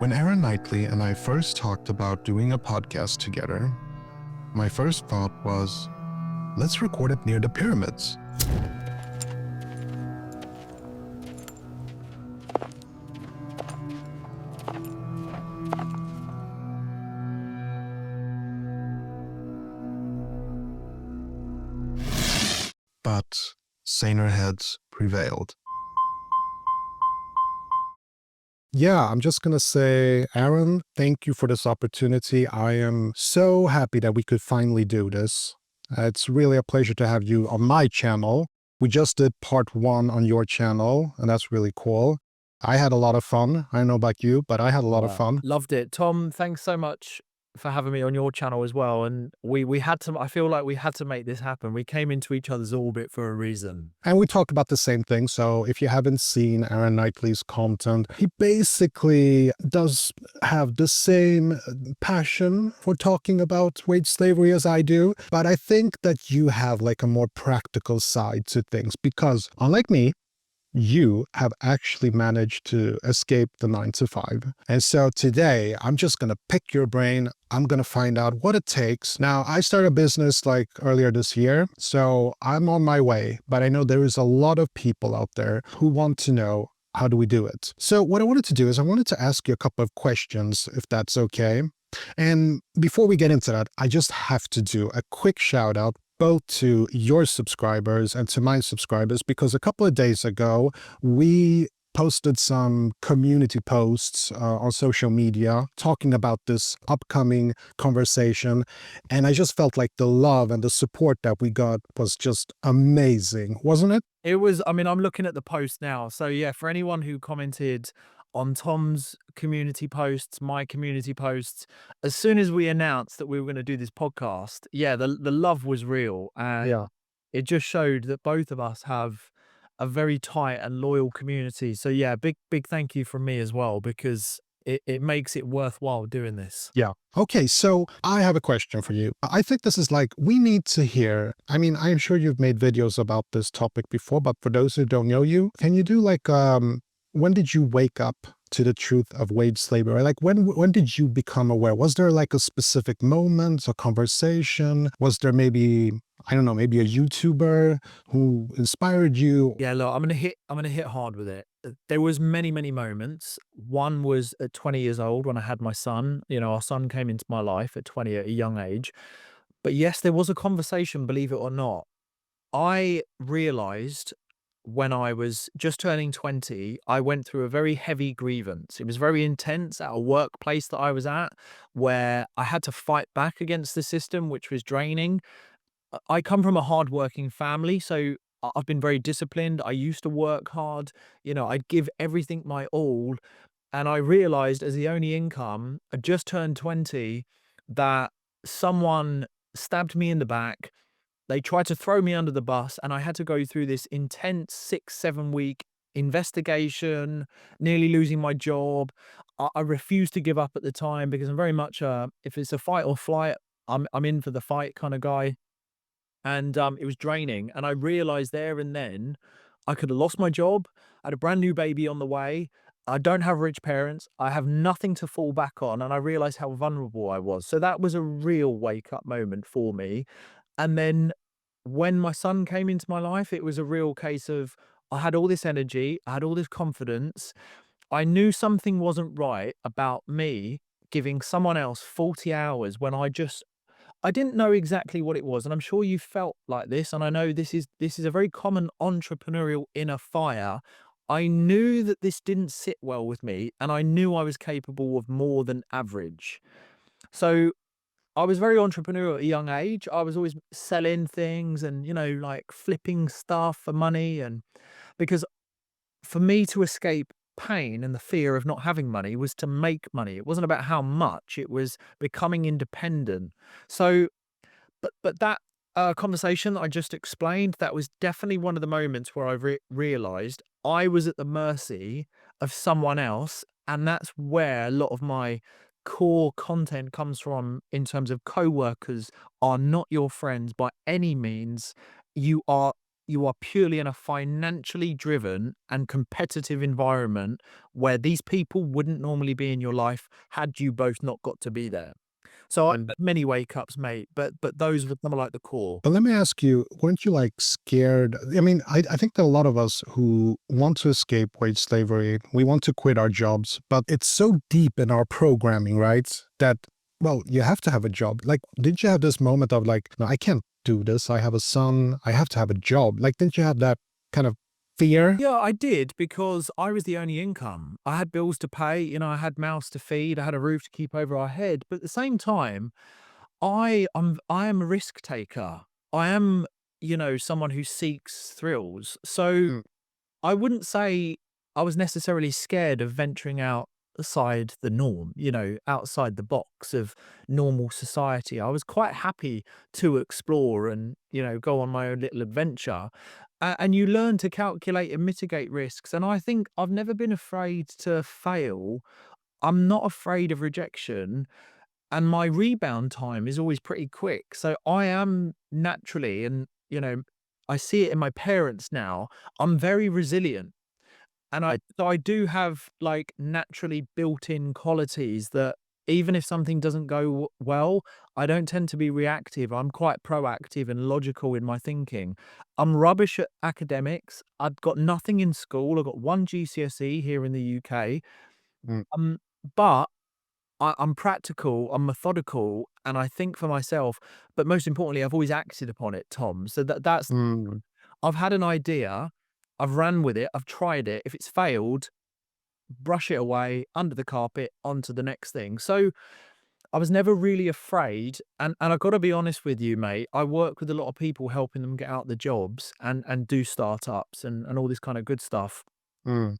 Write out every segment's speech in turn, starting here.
When Aaron Knightley and I first talked about doing a podcast together, my first thought was, let's record it near the pyramids. But saner heads prevailed. Yeah, I'm just going to say, Aaron, thank you for this opportunity. I am so happy that we could finally do this. It's really a pleasure to have you on my channel. We just did part 1 on your channel, and that's really cool. I had a lot of fun. I don't know about you, but I had a lot of fun. Loved it. Tom, thanks so much for having me on your channel as well. And we had to, I feel like we had to make this happen. We came into each other's orbit for a reason. And we talk about the same thing. So if you haven't seen Aaron Knightley's content, he basically does have the same passion for talking about wage slavery as I do. But I think that you have like a more practical side to things because unlike me, you have actually managed to escape the 9 to 5. And so today I'm just going to pick your brain. I'm going to find out what it takes. Now, I started a business like earlier this year, so I'm on my way, but I know there is a lot of people out there who want to know, how do we do it? So what I wanted to do is I wanted to ask you a couple of questions, if that's okay. And before we get into that, I just have to do a quick shout out both to your subscribers and to my subscribers, because a couple of days ago, we posted some community posts on social media talking about this upcoming conversation. And I just felt like the love and the support that we got was just amazing, wasn't it? It was, I mean, I'm looking at the post now. So yeah, for anyone who commented on Tom's community posts, my community posts, as soon as we announced that we were going to do this podcast, yeah, the love was real. And Yeah. it just showed that both of us have a very tight and loyal community. So yeah, big thank you from me as well, because it makes it worthwhile doing this. Yeah. Okay, so I have a question for you. I think this is like, we need to hear, I mean, I'm sure you've made videos about this topic before, but for those who don't know you, can you do like, when did you wake up to the truth of wage slavery? Like when did you become aware? Was there like a specific moment, a conversation? Was there maybe, I don't know, maybe a YouTuber who inspired you? Yeah, look, I'm gonna hit hard with it. There was many moments. One was at 20 years old when I had my son. You know, our son came into my life at 20 at a young age. But yes, there was a conversation, believe it or not. I realized when I was just turning 20, I went through a very heavy grievance. It was very intense at a workplace that I was at, where I had to fight back against the system, which was draining. I come from a hardworking family, so I've been very disciplined. I used to work hard. You know, I'd give everything my all. And I realized as the only income, I just turned 20, that someone stabbed me in the back. They tried to throw me under the bus, and I had to go through this intense 6, 7 week investigation, nearly losing my job. I refused to give up at the time because I'm very much if it's a fight or flight, I'm in for the fight kind of guy. And it was draining. And I realized there and then I could have lost my job. I had a brand new baby on the way. I don't have rich parents. I have nothing to fall back on. And I realized how vulnerable I was. So that was a real wake up moment for me. And then when my son came into my life, it was a real case of I had all this energy, I had all this confidence. I knew something wasn't right about me giving someone else 40 hours when I didn't know exactly what it was, and I'm sure you felt like this, and I know this is a very common entrepreneurial inner fire. I knew that this didn't sit well with me, and I knew I was capable of more than average. So I was very entrepreneurial at a young age. I was always selling things and, you know, like flipping stuff for money. And because for me to escape pain and the fear of not having money was to make money. It wasn't about how much, it was becoming independent. So but that, conversation that I just explained, that was definitely one of the moments where I realized I was at the mercy of someone else, and that's where a lot of my core content comes from in terms of coworkers are not your friends by any means. You are you are purely in a financially driven and competitive environment where these people wouldn't normally be in your life had you both not got to be there. So I had many wake ups, mate, but those were some of like the core. But let me ask you, weren't you like scared? I mean, I think that a lot of us who want to escape wage slavery, we want to quit our jobs, but it's so deep in our programming, right? That, well, you have to have a job. Like, did you have this moment of like, no, I can't do this. I have a son. I have to have a job. Like, didn't you have that kind of fear? Yeah, I did because I was the only income. I had bills to pay, I had mouths to feed, I had a roof to keep over our head. But at the same time, I am a risk taker. I am, someone who seeks thrills. So Mm, I wouldn't say I was necessarily scared of venturing outside the norm, outside the box of normal society. I was quite happy to explore and, go on my own little adventure. And you learn to calculate and mitigate risks. And I think I've never been afraid to fail. I'm not afraid of rejection. And my rebound time is always pretty quick. So I am naturally, and, I see it in my parents now, I'm very resilient. And I do have like naturally built-in qualities that even if something doesn't go well, I don't tend to be reactive. I'm quite proactive and logical in my thinking. I'm rubbish at academics. I've got nothing in school. I've got one GCSE here in the UK. mm, Um, but I'm practical, I'm methodical, and I think for myself. But most importantly, I've always acted upon it, Tom. So that's mm. I've had an idea, I've ran with it, I've tried it. If it's failed, brush it away, under the carpet, onto the next thing. So I was never really afraid. And I've got to be honest with you, mate. I work with a lot of people helping them get out the jobs and do startups and all this kind of good stuff. Mm.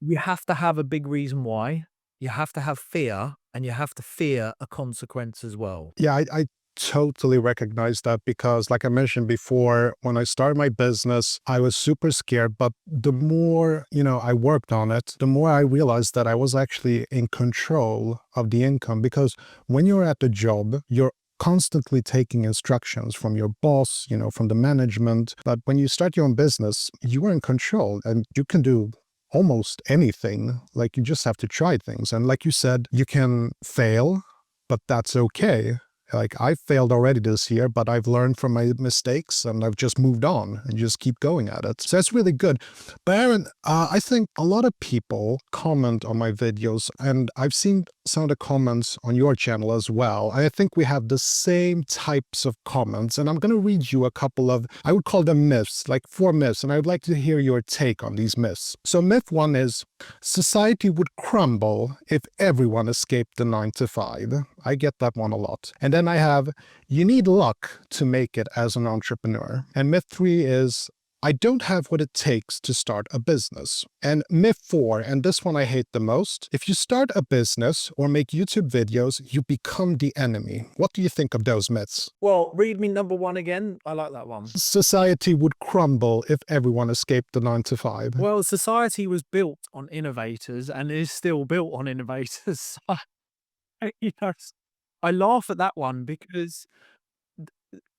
You have to have a big reason why. You have to have fear, and you have to fear a consequence as well. Yeah, I totally recognize that because, like I mentioned before, when I started my business, I was super scared. But the more, I worked on it, the more I realized that I was actually in control of the income. Because when you're at the job, you're constantly taking instructions from your boss, from the management. But when you start your own business, you are in control and you can do almost anything. Like you just have to try things. And like you said, you can fail, but that's okay. Like I failed already this year, but I've learned from my mistakes and I've just moved on and just keep going at it. So that's really good. But Aaron, I think a lot of people comment on my videos, and I've seen some of the comments on your channel as well. I think we have the same types of comments, and I'm going to read you a couple of, I would call them myths, like 4 myths, and I would like to hear your take on these myths. So myth 1 is society would crumble if everyone escaped the 9 to 5. I get that one a lot. And then I have, you need luck to make it as an entrepreneur. And myth 3 is, I don't have what it takes to start a business. And myth 4, and this one I hate the most, if you start a business or make YouTube videos, you become the enemy. What do you think of those myths? Well, read me number 1 again. I like that one. Society would crumble if everyone escaped the 9 to 5. Well, society was built on innovators and is still built on innovators. You know, I laugh at that one because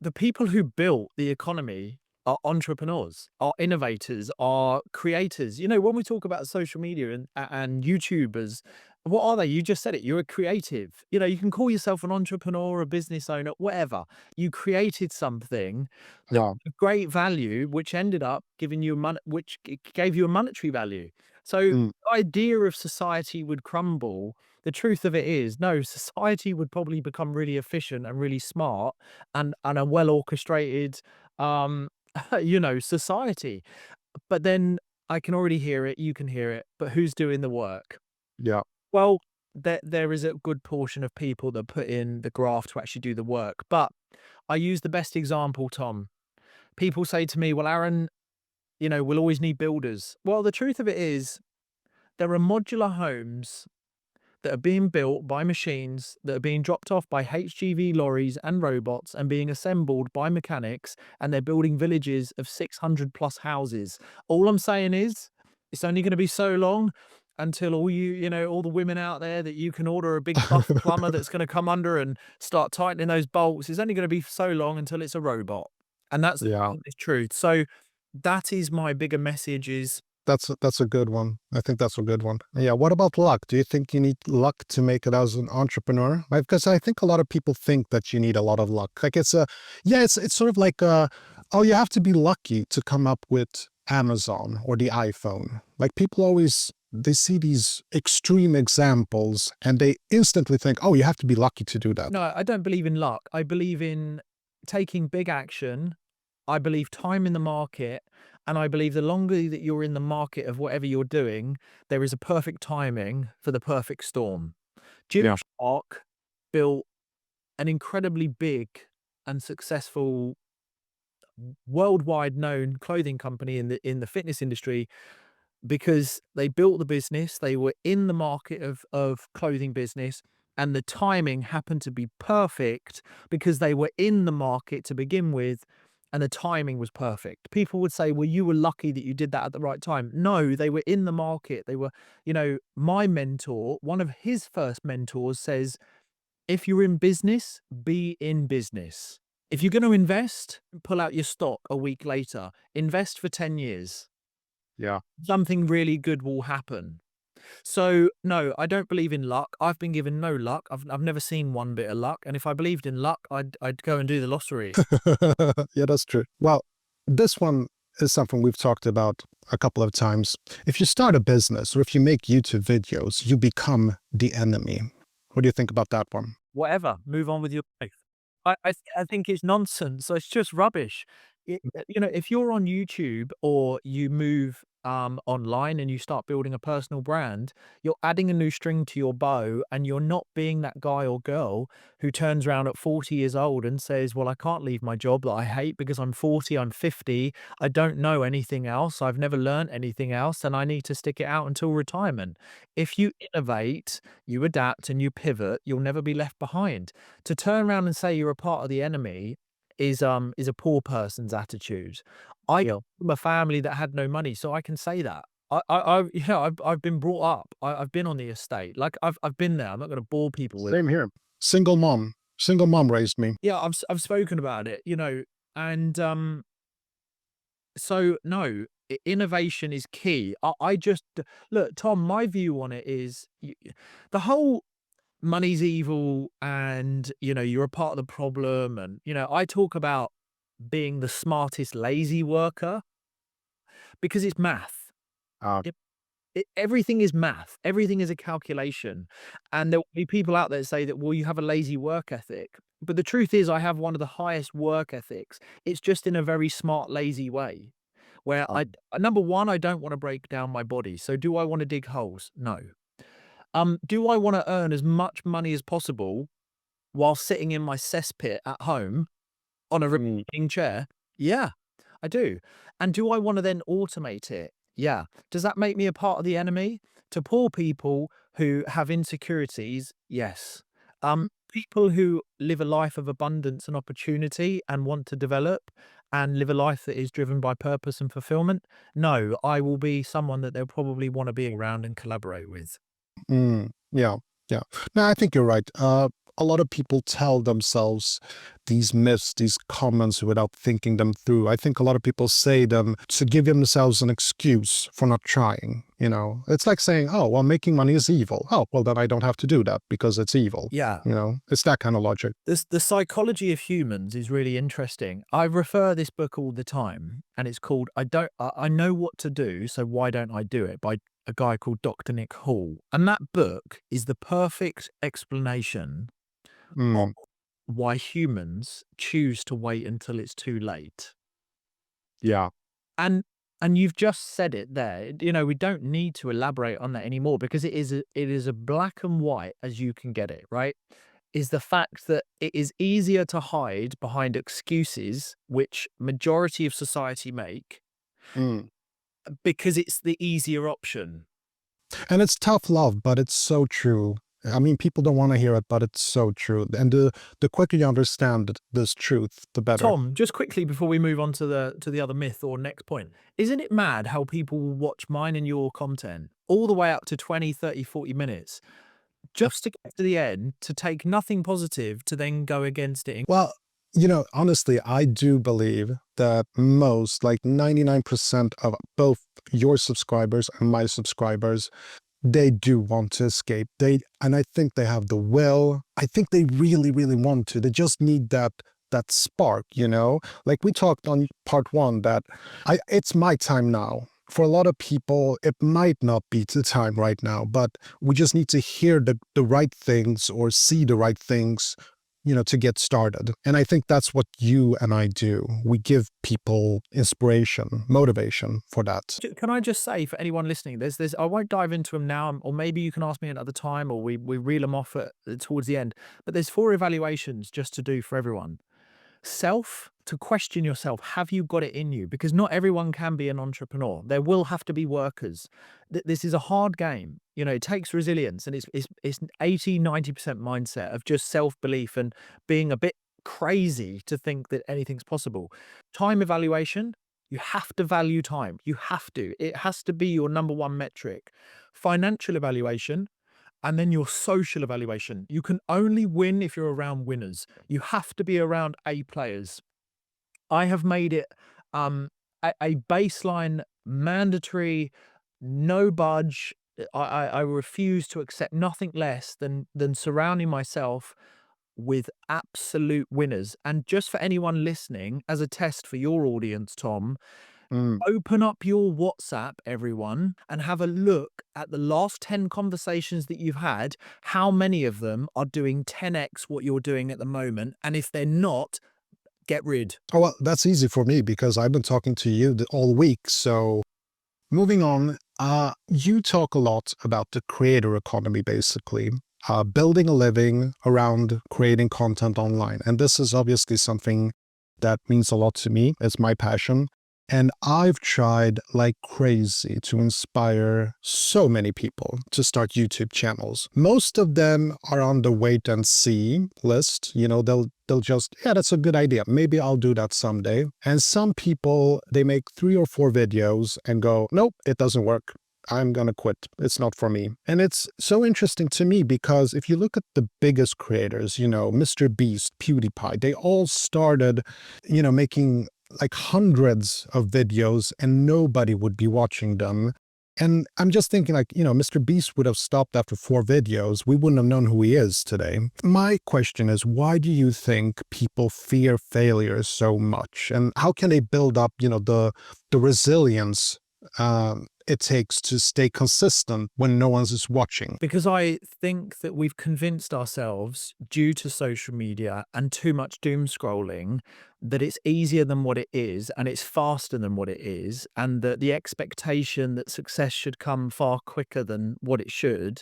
the people who built the economy are entrepreneurs, are innovators, are creators. When we talk about social media and YouTubers, what are they? You just said it. You're a creative. You can call yourself an entrepreneur, a business owner, whatever. You created something that Yeah. of great value, which ended up giving you which gave you a monetary value. So Mm, the idea of society would crumble. The truth of it is, no, society would probably become really efficient and really smart and a well orchestrated um society. But then I can already hear it, you can hear it, but who's doing the work? yeah. Well, there is a good portion of people that put in the graft to actually do the work. But I use the best example, Tom. People say to me, well, Aaron, we'll always need builders. Well, the truth of it is there are modular homes that are being built by machines that are being dropped off by HGV lorries and robots and being assembled by mechanics, and they're building villages of 600 plus houses. All I'm saying is it's only going to be so long until all the women out there that you can order a big buff plumber that's going to come under and start tightening those bolts. It's only going to be so long until it's a robot. And that's the Yeah. honest truth. So that is my bigger message is That's a good one. I think that's a good one. Yeah. What about luck? Do you think you need luck to make it as an entrepreneur? Because I think a lot of people think that you need a lot of luck. Like it's sort of like oh, you have to be lucky to come up with Amazon or the iPhone. Like people always they see these extreme examples and they instantly think, oh, you have to be lucky to do that. no, I don't believe in luck. I believe in taking big action. I believe time in the market, and I believe the longer that you're in the market of whatever you're doing, there is a perfect timing for the perfect storm. Jim Yeah. Shark built an incredibly big and successful worldwide known clothing company in the fitness industry because they built the business, they were in the market of clothing business, and the timing happened to be perfect because they were in the market to begin with, and the timing was perfect. People would say, "Well, you were lucky that you did that at the right time." No, they were in the market. They were, my mentor, one of his first mentors says, "If you're in business, be in business. If you're going to invest, pull out your stock a week later. Invest for 10 years. Yeah. Something really good will happen." So, no, I don't believe in luck. I've been given no luck. I've never seen one bit of luck. And if I believed in luck, I'd go and do the lottery. Yeah, that's true. Well, this one is something we've talked about a couple of times. If you start a business or if you make YouTube videos, you become the enemy. What do you think about that one? Whatever, move on with your life. I think it's nonsense. It's just rubbish. If you're on YouTube or you move online and you start building a personal brand, you're adding a new string to your bow, and you're not being that guy or girl who turns around at 40 years old and says, "Well, I can't leave my job that I hate because I'm 40, I'm 50, I don't know anything else, I've never learned anything else, and I need to stick it out until retirement." If you innovate, you adapt and you pivot, you'll never be left behind. To turn around and say you're a part of the enemy is a poor person's attitude. I Yeah. come from a family that had no money, so I can say that. I've been brought up. I've been on the estate. Like I've been there. I'm not going to bore people with. Same here. Single mom. Single mom raised me. Yeah, I've spoken about it. And so no, innovation is key. I just look, Tom. My view on it is the whole money's evil, and you're a part of the problem, and I talk about being the smartest lazy worker because it's math. Uh, Everything is math, everything is a calculation, and there will be people out there that say that, well, you have a lazy work ethic, but the truth is I have one of the highest work ethics. It's just in a very smart lazy way where uh, number one, I don't want to break down my body. So do I want to dig holes? No. Do I want to earn as much money as possible while sitting in my cesspit at home on a mm, reclining chair? Yeah, I do. And do I want to then automate it? Yeah. Does that make me a part of the enemy? To poor people who have insecurities, yes. People who live a life of abundance and opportunity and want to develop and live a life that is driven by purpose and fulfillment, no, I will be someone that they'll probably want to be around and collaborate with. yeah. Yeah. No, I think you're right. A lot of people tell themselves these myths, these comments without thinking them through. I think a lot of people say them to give themselves an excuse for not trying. It's like saying, oh, well, making money is evil. Oh, well, then I don't have to do that because it's evil. Yeah. It's that kind of logic. The psychology of humans is really interesting. I refer this book all the time, and it's called I Know What to Do, So Why Don't I Do It, by a guy called Dr. Nick Hall. And that book is the perfect explanation of Mm, why humans choose to wait until it's too late. yeah. And you've just said it there. We don't need to elaborate on that anymore because it is a black and white as you can get it, right? Is the fact that it is easier to hide behind excuses, which majority of society make, Mm. because it's the easier option. And it's tough love, but it's so true. I mean, people don't want to hear it, but it's so true. And the quicker you understand this truth, the better. Tom, just quickly before we move on to the other myth or next point, isn't it mad how people will watch mine and your content all the way up to 20, 30, 40 minutes just to get to the end, to take nothing positive, to then go against it? Well, Honestly, I do believe that most, like 99% of both your subscribers and my subscribers, they do want to escape. And I think they have the will. I think they really, really want to. They just need that spark. Like we talked on part one that it's my time now. For a lot of people, it might not be the time right now, but we just need to hear the right things or see the right things, to get started. And I think that's what you and I do. We give people inspiration, motivation for that. Can I just say for anyone listening, there's I won't dive into them now, or maybe you can ask me another time, or we reel them off towards the end. But there's 4 evaluations just to do for everyone. To question yourself, have you got it in you? Because not everyone can be an entrepreneur. There will have to be workers. This is a hard game. It takes resilience, and it's 80-90% mindset of just self-belief and being a bit crazy to think that anything's possible. Time evaluation, you have to value time. You have to. It has to be your number one metric. Financial evaluation, and then your social evaluation. You can only win if you're around winners. You have to be around A players. I have made it a baseline mandatory, no budge. I refuse to accept nothing less than surrounding myself with absolute winners. And just for anyone listening, as a test for your audience, Tom, Mm. open up your WhatsApp, everyone, and have a look at the last 10 conversations that you've had. How many of them are doing 10x what you're doing at the moment? And if they're not, get rid. Oh, well, that's easy for me because I've been talking to you all week. So moving on, you talk a lot about the creator economy, basically, building a living around creating content online. And this is obviously something that means a lot to me. It's my passion. And I've tried like crazy to inspire so many people to start YouTube channels. Most of them are on the wait and see list. They'll just, yeah, that's a good idea. Maybe I'll do that someday. And some people, they make 3 or 4 videos and go, nope, it doesn't work. I'm gonna quit. It's not for me. And it's so interesting to me because if you look at the biggest creators, Mr. Beast, PewDiePie, they all started, making like hundreds of videos and nobody would be watching them. And I'm just thinking like, Mr. Beast would have stopped after 4 videos. We wouldn't have known who he is today. My question is, why do you think people fear failure so much? And how can they build up, the resilience it takes to stay consistent when no one's is watching? Because I think that we've convinced ourselves, due to social media and too much doom scrolling, that it's easier than what it is and it's faster than what it is, and that the expectation that success should come far quicker than what it should,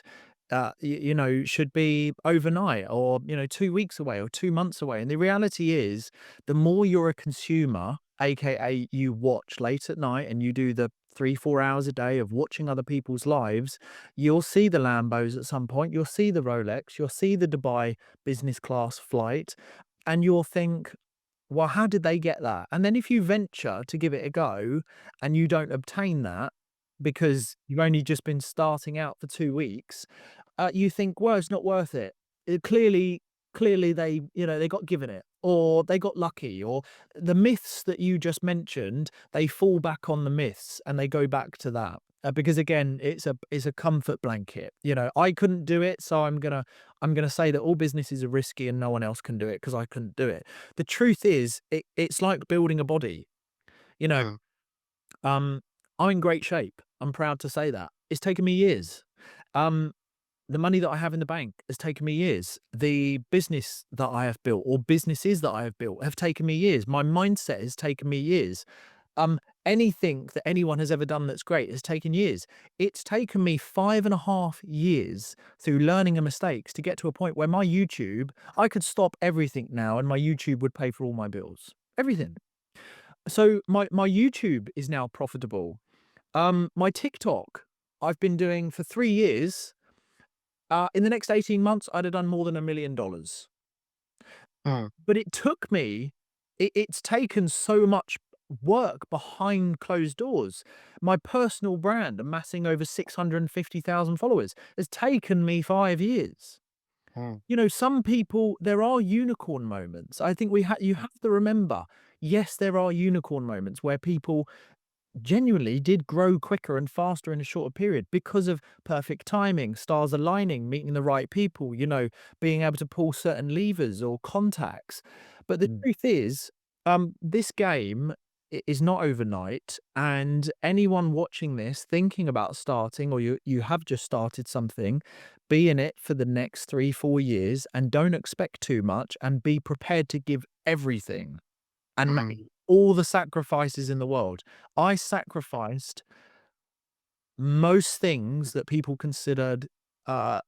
should be overnight, or 2 weeks away or 2 months away. And the reality is, the more you're a consumer, aka you watch late at night and you do the 3-4 hours a day of watching other people's lives, you'll see the Lambos at some point, you'll see the Rolex, you'll see the Dubai business class flight, and you'll think, well, how did they get that? And then if you venture to give it a go and you don't obtain that because you've only just been starting out for 2 weeks, you think, well, it's not worth it. Clearly they, they got given it, or they got lucky, or the myths that you just mentioned, they fall back on the myths and they go back to that. Because again, it's a comfort blanket. I couldn't do it, so I'm gonna say that all businesses are risky and no one else can do it because I couldn't do it. The truth is, it's like building a body. You know, Mm. um, I'm in great shape. I'm proud to say that. It's taken me years. Um, the money that I have in the bank has taken me years. The business that I have built, or businesses that I have built, have taken me years. My mindset has taken me years. Um, Anything that anyone has ever done that's great has taken years. It's taken me 5.5 years through learning and mistakes to get to a point where my YouTube, I could stop everything now and my YouTube would pay for all my bills. Everything. So my YouTube is now profitable. My TikTok, I've been doing for 3 years. In the next 18 months, I'd have done more than $1 million. Mm. But it took me, it's taken so much work behind closed doors. My personal brand, amassing over 650,000 followers, has taken me 5 years. Mm. Some people, there are unicorn moments. I think you have to remember, yes, there are unicorn moments where people genuinely did grow quicker and faster in a shorter period because of perfect timing, stars aligning, meeting the right people, being able to pull certain levers or contacts. But the Mm. truth is, this game is not overnight, and anyone watching this thinking about starting, or you have just started something, be in it for the next 3, 4 years and don't expect too much and be prepared to give everything and Mm. make all the sacrifices in the world. I sacrificed most things that people considered, uh,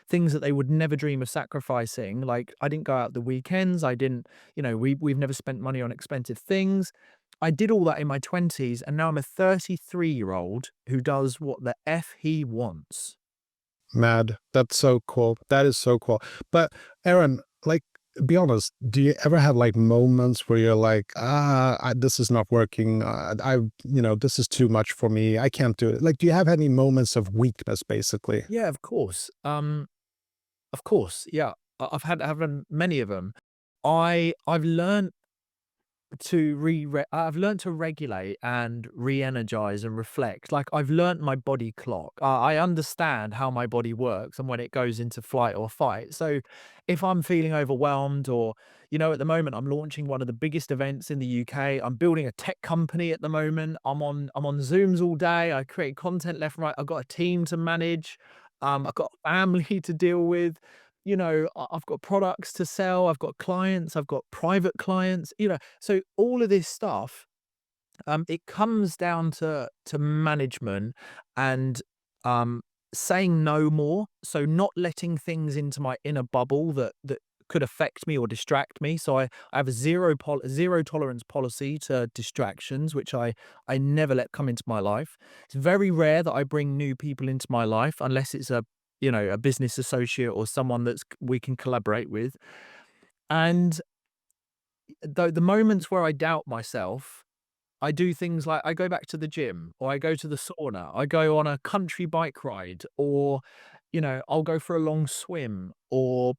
things that they would never dream of sacrificing. Like, I didn't go out the weekends. I didn't, we've never spent money on expensive things. I did all that in my 20s, and now I'm a 33-year-old who does what the F he wants. Mad. That's so cool. That is so cool. But Aaron, like, be honest, do you ever have like moments where you're like, this is not working. This is too much for me. I can't do it. Like, do you have any moments of weakness, basically? Yeah, of course. Of course, yeah. I've had many of them. I've learned I've learned to regulate and re-energize and reflect. Like, I've learned my body clock. I understand how my body works and when it goes into flight or fight. So if I'm feeling overwhelmed, or at the moment I'm launching one of the biggest events in the UK. I'm building a tech company at the moment. I'm on Zooms all day. I create content left and right. I've got a team to manage. I've got a family to deal with. I've got products to sell, I've got clients, I've got private clients, so all of this stuff, it comes down to management and, um, saying no more. So not letting things into my inner bubble that could affect me or distract me. So I have a zero tolerance policy to distractions, which I never let come into my life. It's very rare that I bring new people into my life unless it's a business associate or someone we can collaborate with. And the moments where I doubt myself, I do things like I go back to the gym, or I go to the sauna, I go on a country bike ride, or, I'll go for a long swim, or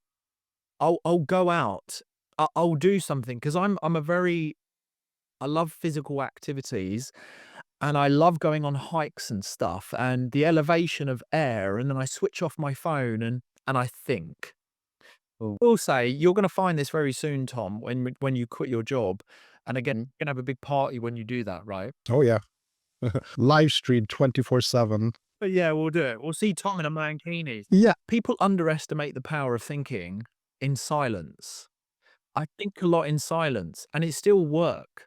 I'll go out. I'll do something because I'm a very I love physical activities, and I love going on hikes and stuff and the elevation of air, and then I switch off my phone and I think. Will say you're gonna find this very soon, Tom, when you quit your job, and again, Mhm. you're gonna have a big party when you do that, right? Oh, yeah. Live stream 24/7. But yeah, we'll do it. We'll see Tom in a mankini. Yeah. People underestimate the power of thinking in silence. I think a lot in silence, and it still work.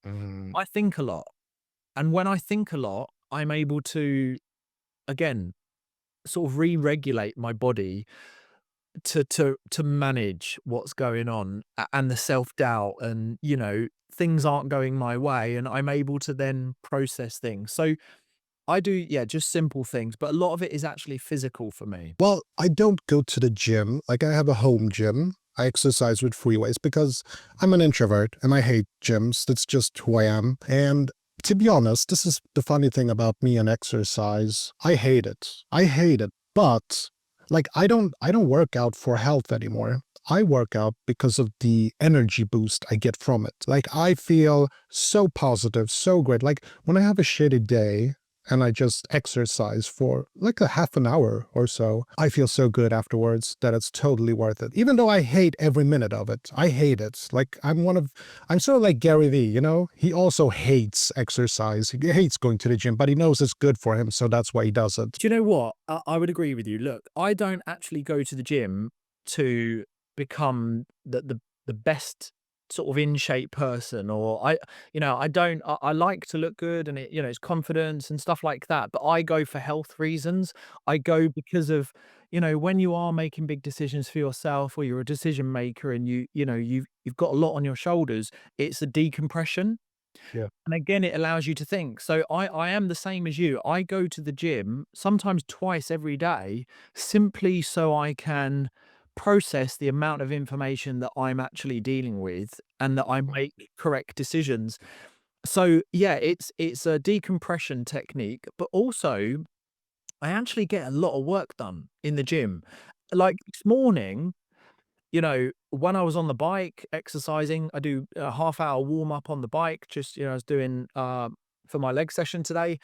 Mm. I think a lot, and when I think a lot, I'm able to, again, sort of re-regulate my body to manage what's going on, and the self-doubt, and things aren't going my way, and I'm able to then process things. So I do, yeah, just simple things, but a lot of it is actually physical for me. Well, I don't go to the gym. Like, I have a home gym. I exercise with free weights because I'm an introvert and I hate gyms. That's just who I am. And to be honest, this is the funny thing about me and exercise. I hate it. I hate it. But like, I don't work out for health anymore. I work out because of the energy boost I get from it. Like, I feel so positive, so great. Like, when I have a shitty day and I just exercise for like a half an hour or so, I feel so good afterwards that it's totally worth it. Even though I hate every minute of it. I hate it. Like, I'm sort of like Gary Vee, you know? He also hates exercise. He hates going to the gym, but he knows it's good for him, so that's why he does it. Do you know what? I would agree with you. Look, I don't actually go to the gym to become the best sort of in shape person, or I don't. I like to look good, and it's confidence and stuff like that. But I go for health reasons. I go because of when you are making big decisions for yourself, or you're a decision maker, and you've got a lot on your shoulders. It's a decompression. Yeah. And again, it allows you to think. So I am the same as you. I go to the gym sometimes twice every day simply so I can process the amount of information that I'm actually dealing with and that I make correct decisions. So yeah, it's a decompression technique, but also I actually get a lot of work done in the gym. Like this morning, when I was on the bike exercising, I do a half-hour warm up on the bike. Just, I was doing for my leg session today.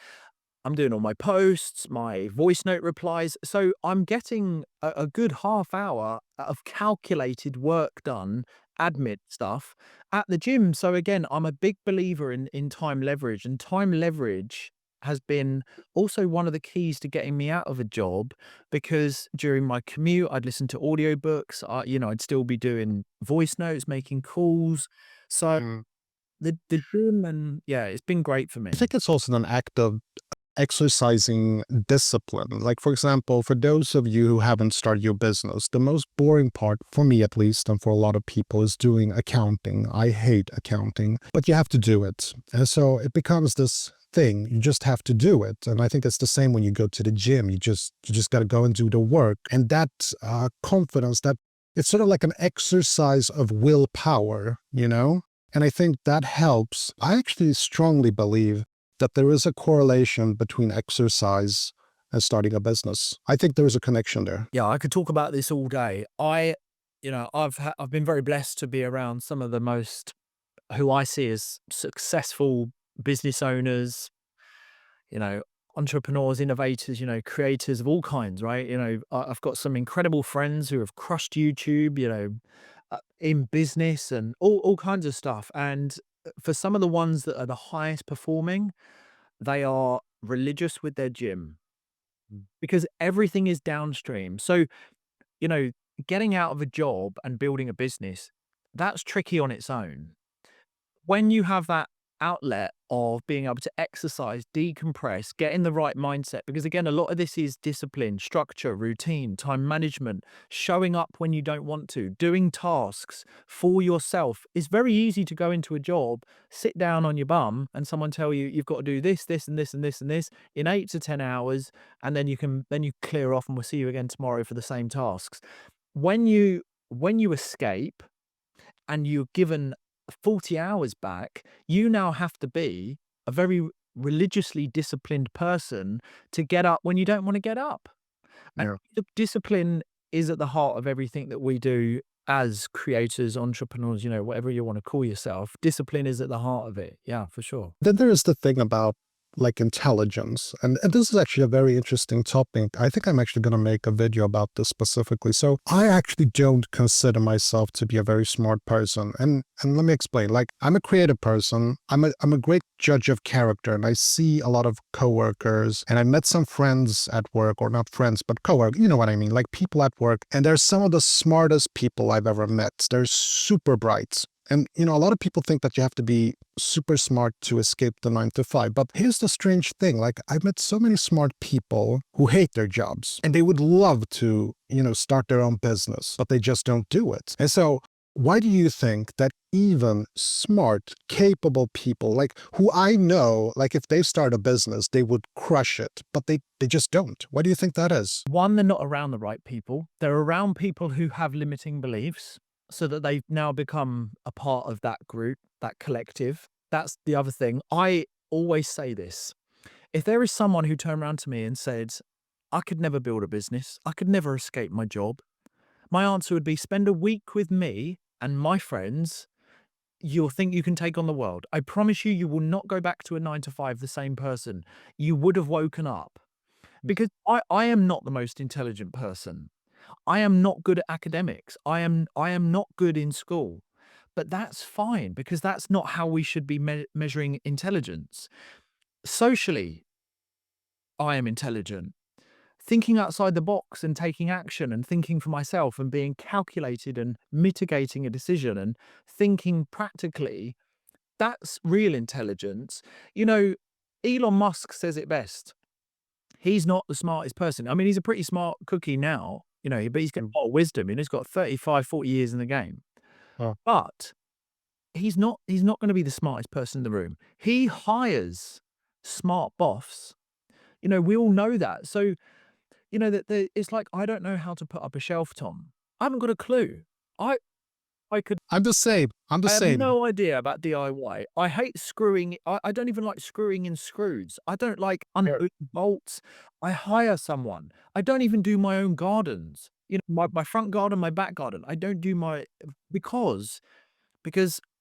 I'm doing all my posts, my voice note replies. So I'm getting a good half hour of calculated work done, admin stuff at the gym. So again, I'm a big believer in time leverage, and time leverage has been also one of the keys to getting me out of a job, because during my commute, I'd listen to audiobooks. I'd still be doing voice notes, making calls. So the gym, and yeah, it's been great for I me. think it's also an act of exercising discipline. Like, for example, for those of you who haven't started your business, the most boring part, for me at least, and for a lot of people, is doing accounting. I hate accounting, but you have to do it. And so it becomes this thing. You just have to do it. And I think it's the same when you go to the gym. You just got to go and do the work. And that confidence, that it's sort of like an exercise of willpower, you know? And I think that helps. I actually strongly believe that there is a correlation between exercise and starting a business. I think there is a connection there. Yeah, I could talk about this all day. I've been very blessed to be around some of the most, who I see as successful business owners, you know, entrepreneurs, innovators, creators of all kinds, right? I've got some incredible friends who have crushed YouTube, in business and all kinds of stuff. And for some of the ones that are the highest performing, they are religious with their gym, because everything is downstream. So, you know, getting out of a job and building a business, that's tricky on its own. When you have that outlet of being able to exercise, decompress, get in the right mindset, because again, a lot of this is discipline, structure, routine, time management, showing up when you don't want to, doing tasks for yourself. It's very easy to go into a job, sit down on your bum, and someone tell you you've got to do this, this, and this, and this, and this in 8 to 10 hours, and then you clear off, and we'll see you again tomorrow for the same tasks. When you escape and you're given 40 hours back, you now have to be a very religiously disciplined person to get up when you don't want to get up. And Yeah. the discipline is at the heart of everything that we do as creators, entrepreneurs, whatever you want to call yourself. Discipline is at the heart of it. Yeah, for sure. Then there is the thing about like intelligence. And this is actually a very interesting topic. I think I'm actually going to make a video about this specifically. So I actually don't consider myself to be a very smart person. And let me explain. Like, I'm a creative person. I'm a great judge of character, and I see a lot of coworkers, and I met some friends at work, or not friends, but coworkers, you know what I mean? Like people at work, and they're some of the smartest people I've ever met. They're super bright. And, a lot of people think that you have to be super smart to escape the 9 to 5. But here's the strange thing. Like, I've met so many smart people who hate their jobs, and they would love to, start their own business, but they just don't do it. And so why do you think that even smart, capable people, like who I know, like if they start a business, they would crush it, but they just don't? Why do you think that is? One, they're not around the right people. They're around people who have limiting beliefs, so that they've now become a part of that group, that collective. That's the other thing. I always say this. If there is someone who turned around to me and said, I could never build a business, I could never escape my job, my answer would be, spend a week with me and my friends. You'll think you can take on the world. I promise you, you will not go back to a 9 to 5 the same person. You would have woken up, because I am not the most intelligent person. I am not good at academics. I am not good in school. But that's fine, because that's not how we should be measuring intelligence. Socially, I am intelligent. Thinking outside the box and taking action and thinking for myself and being calculated and mitigating a decision and thinking practically, that's real intelligence. You know, Elon Musk says it best. He's not the smartest person. I mean, he's a pretty smart cookie now, but he's got a Mm. lot of wisdom, and he's got 35, 40 years in the game. Oh, But he's not gonna be the smartest person in the room. He hires smart boffs. We all know that. So, that it's like, I don't know how to put up a shelf, Tom. I haven't got a clue. I I could I'm the same. I'm the I have same. no idea about DIY. I hate screwing. I don't even like screwing in screws. I don't like unhooking bolts. I hire someone. I don't even do my own gardens. You know, my front garden, my back garden. I don't do my because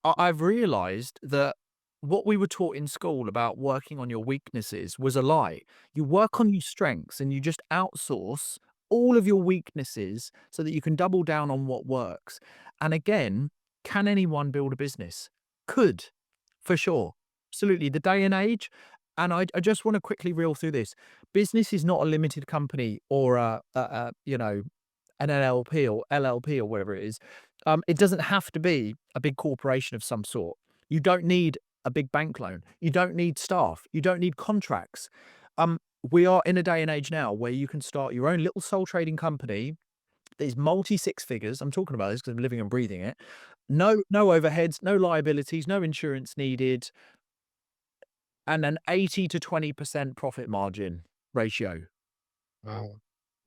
I've realized that what we were taught in school about working on your weaknesses was a lie. You work on your strengths and you just outsource all of your weaknesses so that you can double down on what works. And again, can anyone build a business? Could, for sure. Absolutely. The day and age. And I just want to quickly reel through this. Business is not a limited company or an NLP or LLP or whatever it is. It doesn't have to be a big corporation of some sort. You don't need a big bank loan. You don't need staff. You don't need contracts. We are in a day and age now where you can start your own little sole trading company that is multi six figures. I'm talking about this because I'm living and breathing it. No overheads, no liabilities, no insurance needed, and an 80 to 20% profit margin ratio. Wow.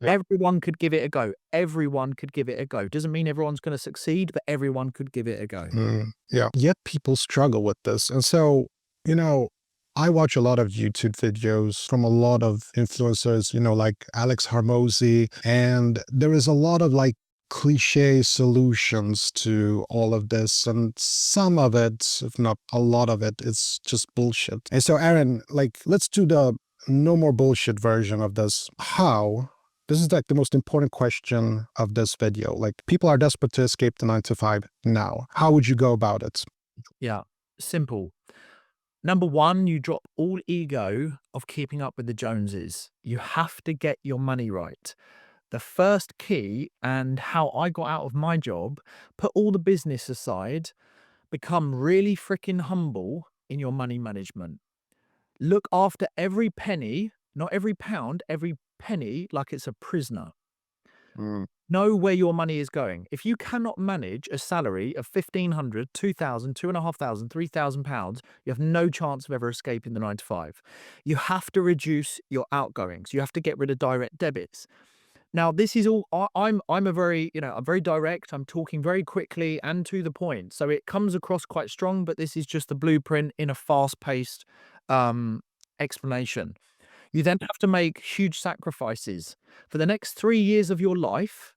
Yeah. Everyone could give it a go. Everyone could give it a go. Doesn't mean everyone's gonna succeed, but everyone could give it a go. Yeah. Yet people struggle with this. And so, you know, I watch a lot of YouTube videos from a lot of influencers, like Alex Harmozy, and there is a lot of like cliche solutions to all of this. And some of it, if not a lot of it, is just bullshit. And so, Aaron, like, let's do the no more bullshit version of this. How? This is like the most important question of this video. Like, people are desperate to escape the 9 to 5 now. How would you go about it? Yeah, simple. Number one, you drop all ego of keeping up with the Joneses. You have to get your money right. The first key and how I got out of my job, put all the business aside, become really freaking humble in your money management. Look after every penny, not every pound, every penny like it's a prisoner. Mm, Know where your money is going. If you cannot manage a salary of 1,500, 2,000, 2,500, 3,000 pounds, you have no chance of ever escaping the 9 to 5. You have to reduce your outgoings. You have to get rid of direct debits. Now, this is all I'm a very, I'm very direct. I'm talking very quickly and to the point. So it comes across quite strong, but this is just the blueprint in a fast-paced um explanation. You then have to make huge sacrifices. For the next 3 years of your life,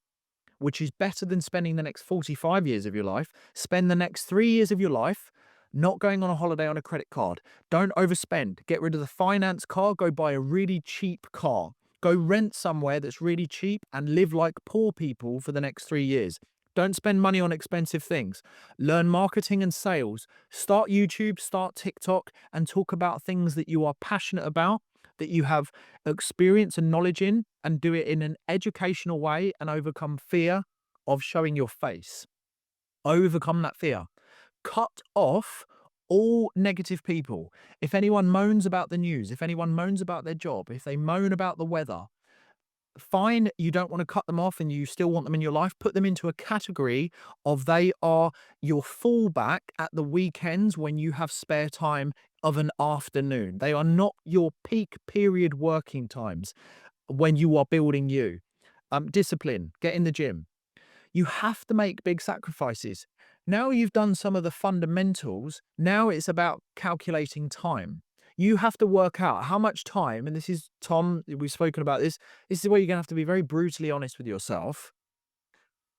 which is better than spending the next 45 years of your life. Spend the next 3 years of your life not going on a holiday on a credit card. Don't overspend. Get rid of the finance car. Go buy a really cheap car. Go rent somewhere that's really cheap and live like poor people for the next 3 years. Don't spend money on expensive things. Learn marketing and sales. Start YouTube, start TikTok, and talk about things that you are passionate about, that you have experience and knowledge in, and do it in an educational way and overcome fear of showing your face. Overcome that fear. Cut off all negative people. If anyone moans about the news, if anyone moans about their job, if they moan about the weather, fine, you don't want to cut them off and you still want them in your life, put them into a category of they are your fallback at the weekends when you have spare time of an afternoon. They are not your peak period working times when you are building you. Discipline, get in the gym. You have to make big sacrifices. Now you've done some of the fundamentals, now it's about calculating time. You have to work out how much time, and this is Tom, we've spoken about this. This is where you're going to have to be very brutally honest with yourself.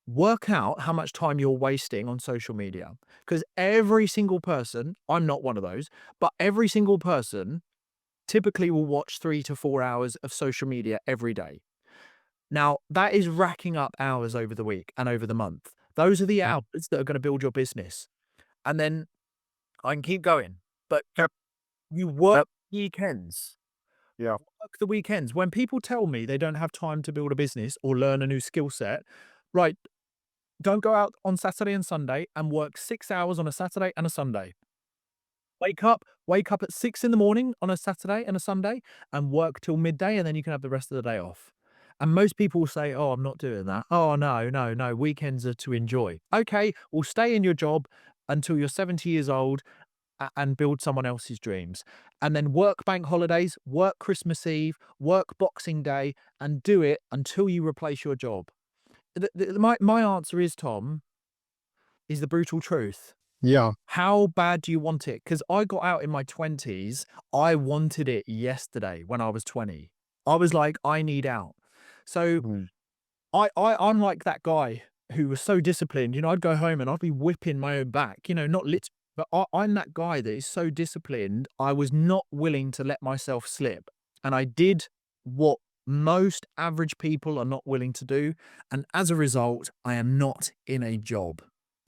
Work out how much time you're wasting on social media. Because every single person, I'm not one of those, but every single person typically will watch 3 to 4 hours of social media every day. Now, that is racking up hours over the week and over the month. Those are the mm, hours that are going to build your business. And then I can keep going, but yep, you work yep, weekends. yeah. Work the weekends. When people tell me they don't have time to build a business or learn a new skill set, right, don't go out on Saturday and Sunday and work 6 hours on a Saturday and a Sunday. Wake up at 6 in the morning on a Saturday and a Sunday and work till midday, and then you can have the rest of the day off. And most people will say, "Oh, I'm not doing that. Oh, no, no, no. Weekends are to enjoy." Okay, well, stay in your job until you're 70 years old and build someone else's dreams. And then work bank holidays, work Christmas Eve, work Boxing Day, and do it until you replace your job. My answer is, Tom, is the brutal truth. Yeah. How bad do you want it? Because I got out in my 20s, I wanted it yesterday when I was 20. I was like, "I need out." So Mm. I'm like that guy who was so disciplined, I'd go home and I'd be whipping my own back, not lit, but I'm that guy that is so disciplined. I was not willing to let myself slip. And I did what most average people are not willing to do. And as a result, I am not in a job.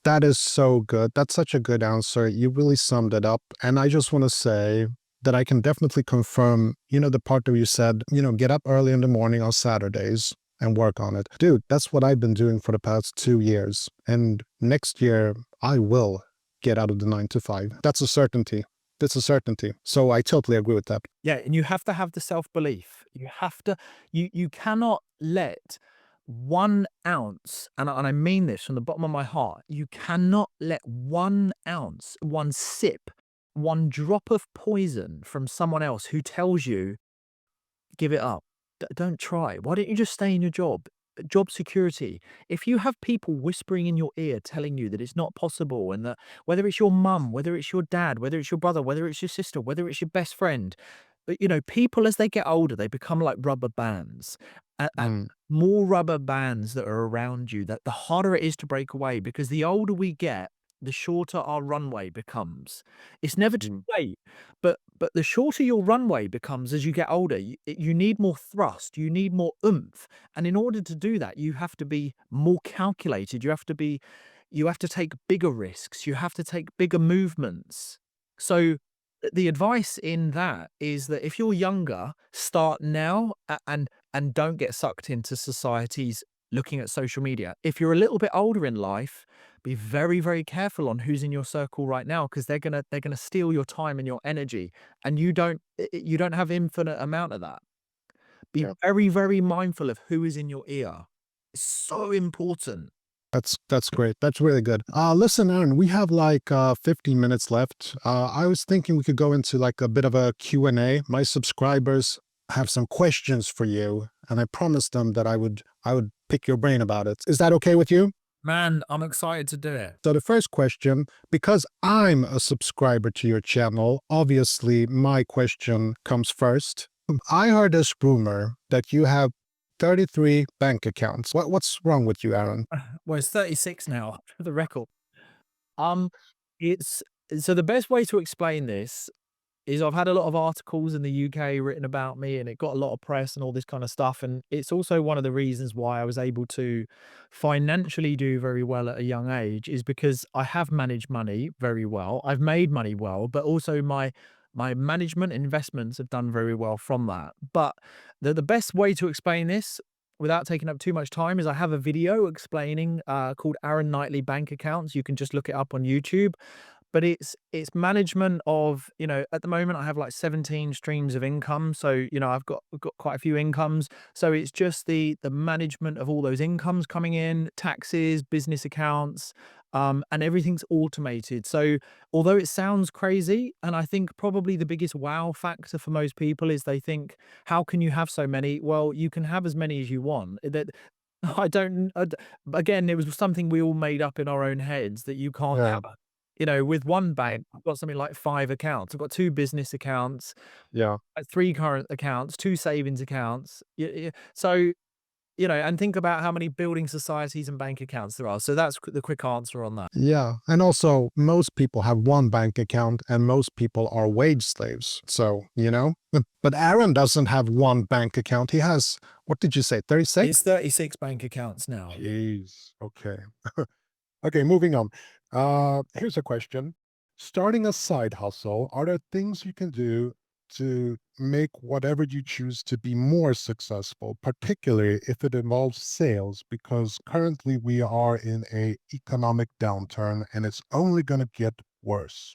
That is so good. That's such a good answer. You really summed it up. And I just want to say that I can definitely confirm, the part where you said, get up early in the morning on Saturdays and work on it. Dude, that's what I've been doing for the past 2 years. And next year, I will get out of the 9 to 5. That's a certainty. That's a certainty. So I totally agree with that. Yeah, and you have to have the self-belief. You have to you cannot let 1 ounce, and I mean this from the bottom of my heart, you cannot let 1 ounce, 1 sip, 1 drop of poison from someone else who tells you, "Give it up. Don't try. Why don't you just stay in your job?" Job security. If you have people whispering in your ear telling you that it's not possible and that whether it's your mum, whether it's your dad, whether it's your brother, whether it's your sister, whether it's your best friend, but, people as they get older, they become like rubber bands. And Mm, more rubber bands that are around you, that the harder it is to break away because the older we get, the shorter our runway becomes. It's never too mm, late, but the shorter your runway becomes as you get older, you need more thrust, you need more oomph. And in order to do that, you have to be more calculated. You have to take bigger risks. You have to take bigger movements. So the advice in that is that if you're younger, start now and don't get sucked into society's looking at social media. If you're a little bit older in life, be very, very careful on who's in your circle right now because they're gonna steal your time and your energy, and you don't have infinite amount of that. Be yeah. very, very mindful of who is in your ear. It's so important. That's great. That's really good. Listen, Aaron, we have like 15 minutes left. I was thinking we could go into like a bit of a Q&A. My subscribers have some questions for you, and I promised them that I would pick your brain about it. Is that okay with you? Man, I'm excited to do it. So the first question, because I'm a subscriber to your channel, obviously my question comes first. I heard this rumor that you have 33 bank accounts. What's wrong with you, Aaron? Well, it's 36 now for the record. Um, it's so the best way to explain this is I've had a lot of articles in the UK written about me and it got a lot of press and all this kind of stuff. And it's also one of the reasons why I was able to financially do very well at a young age is because I have managed money very well. I've made money well, but also my management investments have done very well from that. But the best way to explain this without taking up too much time is I have a video explaining called Aaron Knightley bank accounts. You can just look it up on YouTube, but it's management of, at the moment I have like 17 streams of income. So, I've got quite a few incomes. So it's just the management of all those incomes coming in, taxes, business accounts, and everything's automated. So although it sounds crazy, and I think probably the biggest wow factor for most people is they think, how can you have so many? Well, you can have as many as you want. That I don't, I d- again, it was something we all made up in our own heads that you can't Yeah, have with one bank, I've got something like 5 accounts. I've got 2 business accounts, yeah. 3 current accounts, 2 savings accounts. So, and think about how many building societies and bank accounts there are. So that's the quick answer on that. Yeah, and also most people have one bank account and most people are wage slaves. So, But Aaron doesn't have one bank account. He has, what did you say, 36? It's 36 bank accounts now. Jeez. Okay. Okay, moving on. Here's a question. Starting a side hustle, are there things you can do to make whatever you choose to be more successful, particularly if it involves sales? Because currently we are in a economic downturn and it's only going to get worse.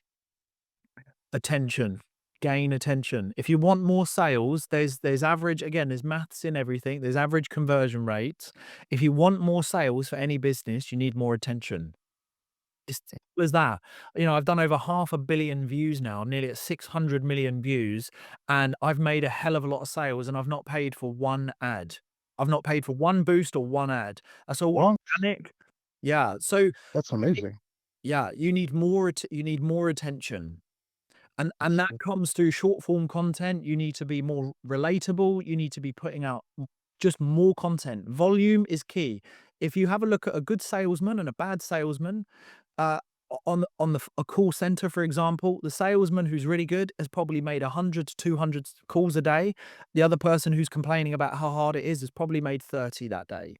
Attention. Gain attention. If you want more sales, there's average, again, there's maths in everything. There's average conversion rates. If you want more sales for any business, you need more attention. As simple as that. I've done over 500 million views now, nearly at 600 million views, and I've made a hell of a lot of sales, and I've not paid for one ad. I've not paid for one boost or one ad. That's all Well, organic. Yeah. So that's amazing. Yeah, you need more attention. And that comes through short form content. You need to be more relatable. You need to be putting out just more content. Volume is key. If you have a look at a good salesman and a bad salesman, uh, a call center, for example, the salesman who's really good has probably made 100 to 200 calls a day. The other person who's complaining about how hard it is has probably made 30 that day.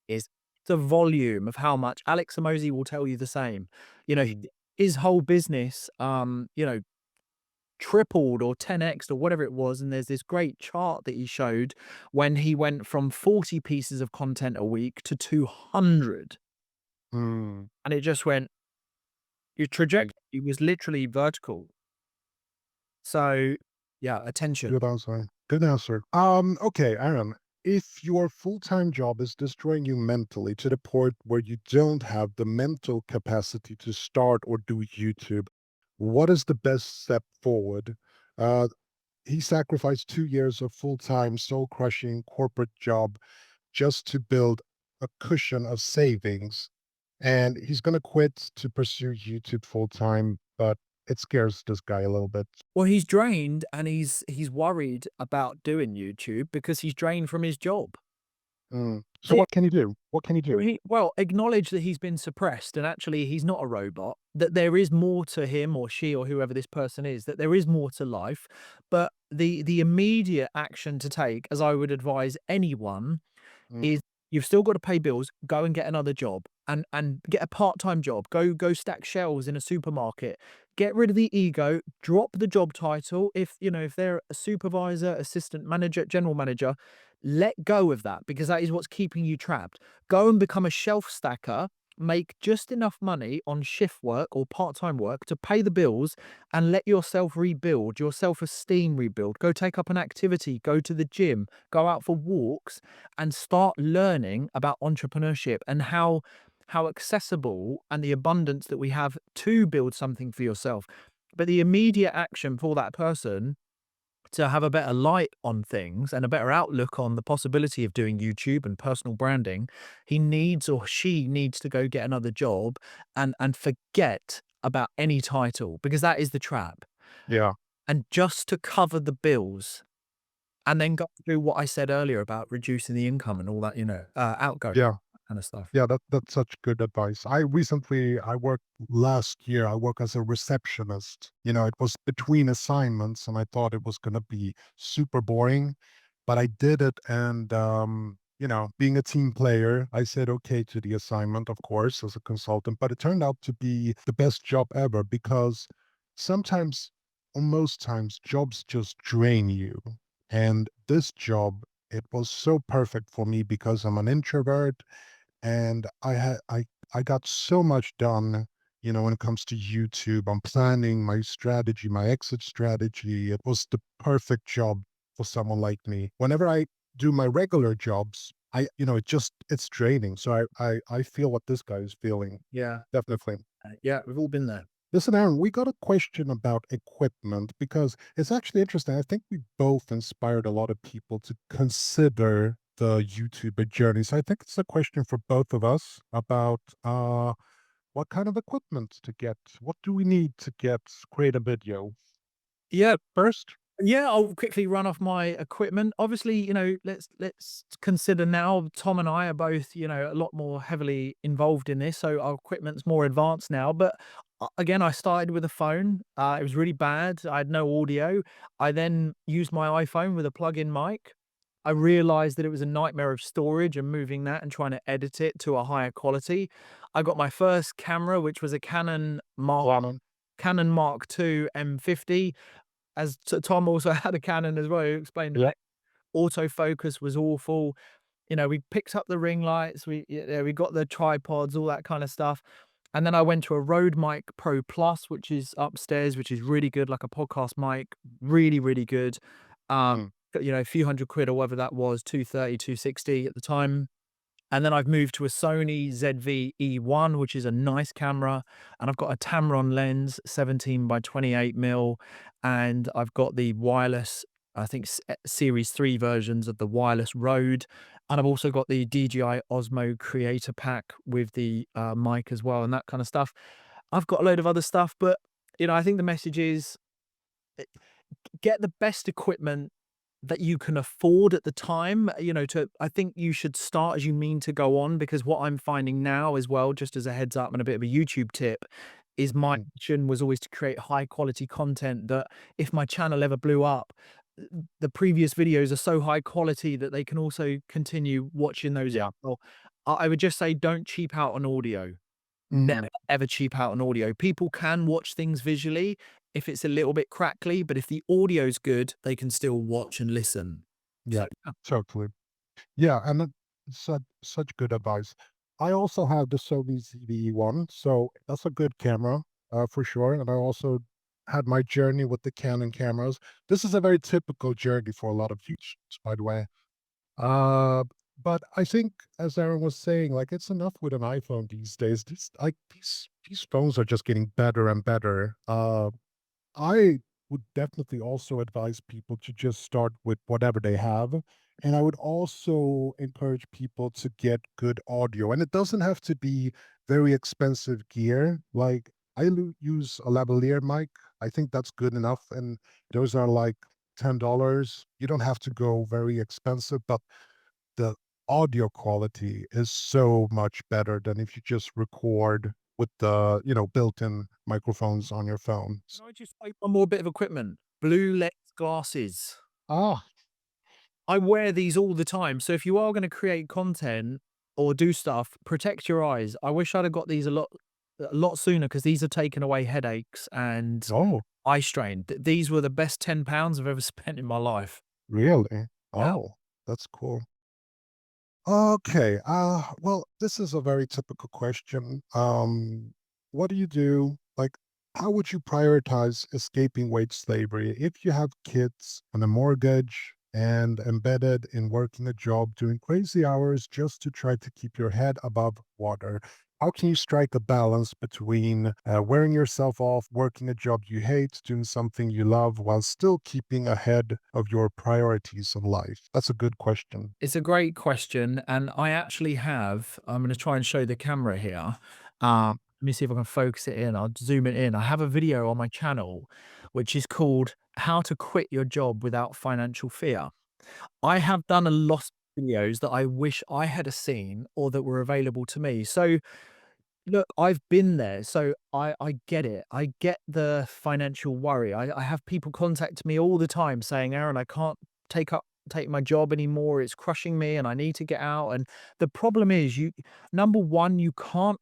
Is the volume of how much Alex Amosi will tell you the same. You know, Mm. his whole business, tripled or 10x or whatever it was. And there's this great chart that he showed when he went from 40 pieces of content a week to 200. Mm. And it just went, your Mm. trajectory was literally vertical. So, yeah, attention. Good answer. Good answer. Okay, Aaron, if your full-time job is destroying you mentally to the point where you don't have the mental capacity to start or do YouTube, what is the best step forward? Uh, he sacrificed 2 years of full-time, soul-crushing corporate job just to build a cushion of savings. And he's going to quit to pursue YouTube full-time, but it scares this guy a little bit. Well, he's drained and he's worried about doing YouTube because he's drained from his job. Mm. So what can he do? What can he do? Well, acknowledge that he's been suppressed and actually he's not a robot, that there is more to him or she or whoever this person is, that there is more to life. But the immediate action to take, as I would advise anyone, Mm. is you've still got to pay bills, go and get another job and get a part-time job. Go stack shelves in a supermarket. Get rid of the ego, drop the job title. If you know, if they're a supervisor, assistant manager, general manager, let go of that because that is what's keeping you trapped. Go and become a shelf stacker. Make just enough money on shift work or part-time work to pay the bills and let yourself rebuild, your self-esteem rebuild. Go take up an activity, go to the gym, go out for walks and start learning about entrepreneurship and how accessible and the abundance that we have to build something for yourself. But the immediate action for that person to have a better light on things and a better outlook on the possibility of doing YouTube and personal branding, he needs or she needs to go get another job and forget about any title because that is the trap. Yeah, And just to cover the bills and then go through what I said earlier about reducing the income and all that, outgoing yeah, kind of stuff. yeah. That's such good advice. I worked last year. I work as a receptionist. It was between assignments, and I thought it was gonna be super boring, but I did it. And being a team player, I said okay to the assignment, of course, as a consultant. But it turned out to be the best job ever because sometimes, or most times, jobs just drain you. And this job, it was so perfect for me because I'm an introvert and I got so much done, when it comes to YouTube. I'm planning my strategy, my exit strategy. It was the perfect job for someone like me. Whenever I do my regular jobs, it's draining. So I feel what this guy is feeling. Yeah. Definitely. Yeah, we've all been there. Listen, Aaron, we got a question about equipment because it's actually interesting. I think we both inspired a lot of people to consider the YouTuber journey. So I think it's a question for both of us about what kind of equipment to get. What do we need to create a video? Yeah. First, Yeah, I'll quickly run off my equipment. Obviously, let's consider now Tom and I are both, a lot more heavily involved in this, so our equipment's more advanced now. But again, I started with a phone. It was really bad. I had no audio. I then used my iPhone with a plug-in mic. I realized that it was a nightmare of storage and moving that and trying to edit it to a higher quality. I got my first camera, which was a Lana. Canon Mark II M50 as Tom also had a Canon as well, he explained Yeah. autofocus was awful. We picked up the ring lights, we got the tripods, all that kind of stuff. And then I went to a Rode Mic Pro Plus, which is upstairs, which is really good, like a podcast mic, really, really good. Um, Mm. a few hundred quid or whatever that was, 230, 260 at the time. And then I've moved to a Sony ZV-E1, which is a nice camera, and I've got a Tamron lens, 17 by 28 mil, and I've got the wireless, I think Series 3 versions of the wireless Rode, and I've also got the DJI Osmo Creator Pack with the mic as well, and that kind of stuff. I've got a load of other stuff, but, I think the message is, eh, get the best equipment that you can afford at the time, I think you should start as you mean to go on, because what I'm finding now as well, just as a heads up and a bit of a YouTube tip, is my Mm. mission was always to create high quality content that if my channel ever blew up, the previous videos are so high quality that they can also continue watching those. Yeah. Well, I would just say don't cheap out on audio. Never Mm. ever cheap out on audio. People can watch things visually if it's a little bit crackly, but if the audio's good, they can still watch and listen. So, Yeah. Totally. Yeah, and such good advice. I also have the Sony ZV-1, so that's a good camera, for sure. And I also had my journey with the Canon cameras. This is a very typical journey for a lot of YouTubers, by the way. Uh, but I think, as Aaron was saying, like it's enough with an iPhone these days. These phones are just getting better and better. I would definitely also advise people to just start with whatever they have. And I would also encourage people to get good audio. And it doesn't have to be very expensive gear. Like use a lavalier mic. I think that's good enough. And those are like $10. You don't have to go very expensive, but the audio quality is so much better than if you just record with the, built-in microphones on your phone. can I just say one more bit of equipment? Blue lens glasses. Ah, I wear these all the time. So if you are going to create content or do stuff, protect your eyes. I wish I'd have got these a lot sooner, because these are taking away headaches and oh, eye strain. These were the best £10 I've ever spent in my life. really? Yeah. Oh, that's cool. Okay. Well, this is a very typical question. What do you do? Like, how would you prioritize escaping wage slavery if you have kids on a mortgage and embedded in working a job, doing crazy hours just to try to keep your head above water? How can you strike a balance between wearing yourself off, working a job you hate, doing something you love, while still keeping ahead of your priorities in life? That's a good question. It's a great question, and I'm gonna try and show the camera here. Let me see if I can focus it in. I'll zoom it in. I have a video on my channel, which is called "How to Quit Your Job Without Financial Fear." I have done a lot of videos that I wish I had a seen or that were available to me. So, look, I've been there, so I get it. I get the financial worry. I have people contact me all the time saying, "Aaron, I can't take my job anymore. It's crushing me and I need to get out." And the problem is, number one, you can't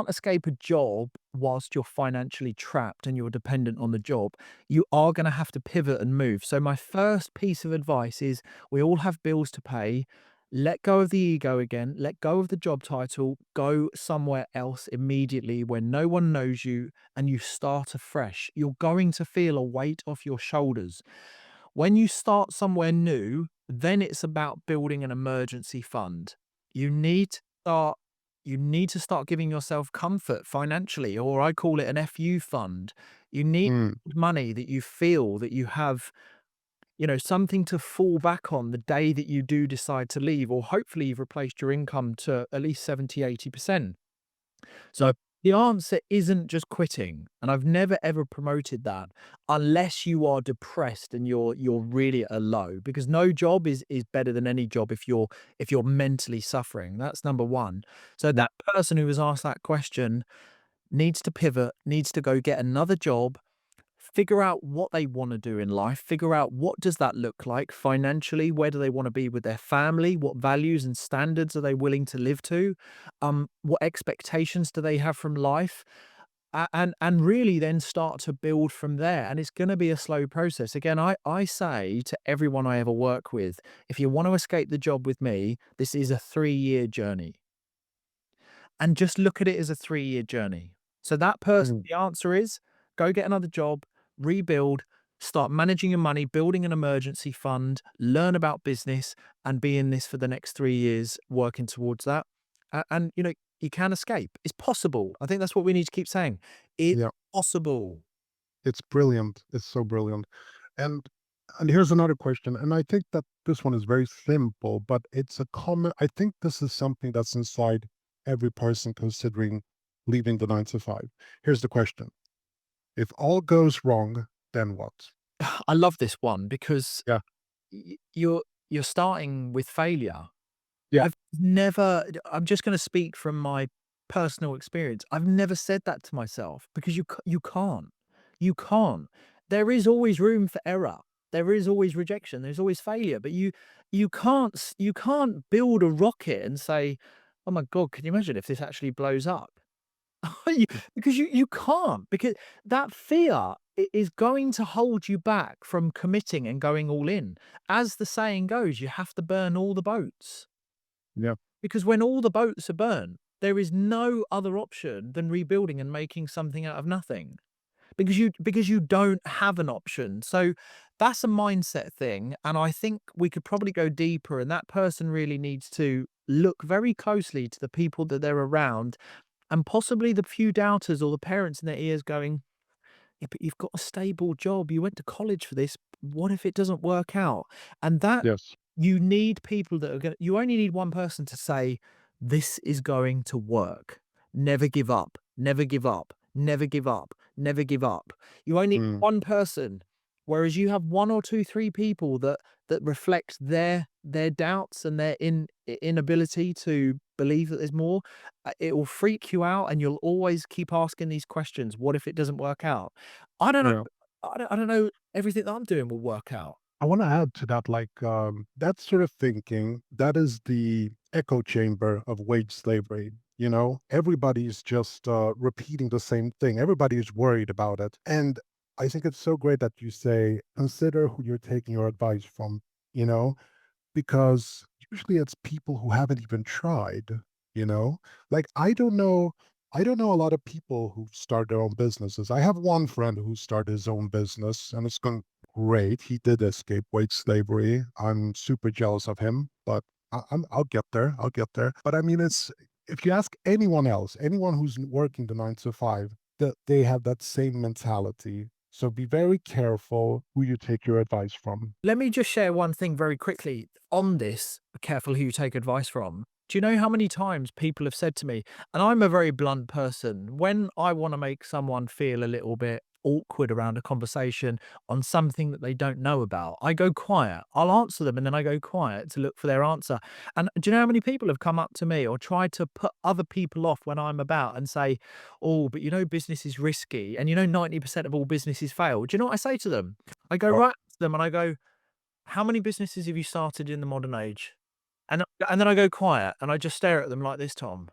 escape a job whilst you're financially trapped and you're dependent on the job. You are going to have to pivot and move. So my first piece of advice is, we all have bills to pay. Let go of the ego again, let go of the job title, go somewhere else immediately where no one knows you, and you start afresh. You're going to feel a weight off your shoulders. When you start somewhere new, then it's about building an emergency fund. You need to start you need to start giving yourself comfort financially, or I call it an FU fund. You need Mm, money that you feel that you have, something to fall back on the day that you do decide to leave, or hopefully you've replaced your income to at least 70, 80%. So the answer isn't just quitting. And I've never ever promoted that, unless you are depressed and you're really at a low, because no job is better than any job if you're mentally suffering. That's number one. So that person who was asked that question needs to pivot, needs to go get another job, figure out what they want to do in life, figure out what does that look like financially, where do they want to be with their family, what values and standards are they willing to live to, what expectations do they have from life, and really then start to build from there. And it's going to be a slow process. Again, I say to everyone I ever work with, if you want to escape the job with me, this is a 3-year journey, and just look at it as a 3-year journey. So that person, mm, the answer is, go get another job, rebuild, start managing your money, building an emergency fund, learn about business, and be in this for the next 3 years working towards that. And you can escape. It's possible. I think that's what we need to keep saying. It's yeah, possible. it's brilliant. It's so brilliant. And and here's another question, and I think that this one is very simple, but it's a common. I think this is something that's inside every person considering leaving the 9 to 5. Here's the question. If all goes wrong, then what? I love this one because Yeah. you're starting with failure. Yeah. I've never I'm just gonna speak from my personal experience. I've never said that to myself because you can't. You can't. There is always room for error. There is always rejection. There's always failure, but you can't build a rocket and say, "Oh my god, can you imagine if this actually blows up?" You because you can't, because that fear is going to hold you back from committing and going all in. As the saying goes, you have to burn all the boats. Yeah. Because when all the boats are burnt, there is no other option than rebuilding and making something out of nothing, because you don't have an option. So that's a mindset thing, and I think we could probably go deeper, and that person really needs to look very closely to the people that they're around, and possibly the few doubters or the parents in their ears going, yeah, but you've got a stable job. You went to college for this. What if it doesn't work out? And that Yes. you need people that are going to, you only need one person to say, this is going to work. Never give up. Never give up. Never give up. Never give up. You only need Mm, one person. Whereas you have one or two, three people that reflect their doubts and their inability to believe that there's more. It will freak you out, and you'll always keep asking these questions. What if it doesn't work out? I don't know. yeah. I don't know everything that I'm doing will work out. I want to add to that, like, that sort of thinking, that is the echo chamber of wage slavery. Everybody's just repeating the same thing. Everybody's worried about it. And I think it's so great that you say, consider who you're taking your advice from, you know, because usually it's people who haven't even tried, you know? Like, I don't know a lot of people who start their own businesses. I have one friend who started his own business and it's going great. He did escape wage slavery. I'm super jealous of him, but I'll get there. I'll get there. But I mean, it's if you ask anyone else, anyone who's working the 9 to 5, that they have that same mentality. So be very careful who you take your advice from. Let me just share one thing very quickly on this. Careful who you take advice from. Do you know how many times people have said to me, and I'm a very blunt person, when I want to make someone feel a little bit awkward around a conversation on something that they don't know about, I go quiet. I'll answer them and then I go quiet to look for their answer. And do you know how many people have come up to me or tried to put other people off when I'm about and say, oh, but business is risky and 90% of all businesses fail. Do you know what I say to them? I go Oh, right up to them and I go, "How many businesses have you started in the modern age?" And then I go quiet and I just stare at them like this, Tom.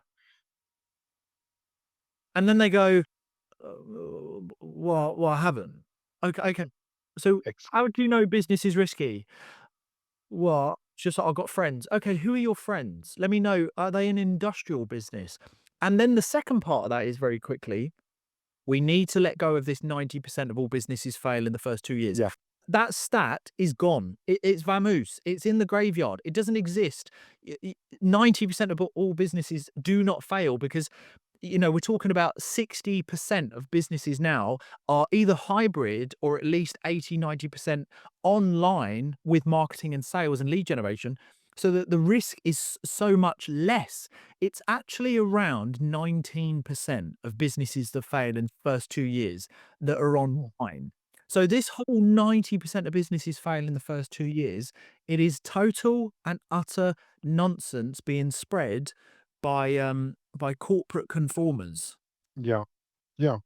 And then they go, well, I haven't." Okay, okay. So ex- how do you know business is risky? What? Just I've got friends. Okay, who are your friends? Let me know. Are they in industrial business? And then the second part of that is very quickly, we need to let go of this 90% of all businesses fail in the first 2 years. yeah. That stat is gone. It's vamoose. It's in the graveyard. It doesn't exist. 90% of all businesses do not fail because we're talking about 60% of businesses now are either hybrid or at least 80, 90% online with marketing and sales and lead generation. So that the risk is so much less. It's actually around 19% of businesses that fail in the first 2 years that are online. So this whole 90% of businesses fail in the first 2 years, it is total and utter nonsense being spread by corporate conformers. Yeah. Yeah.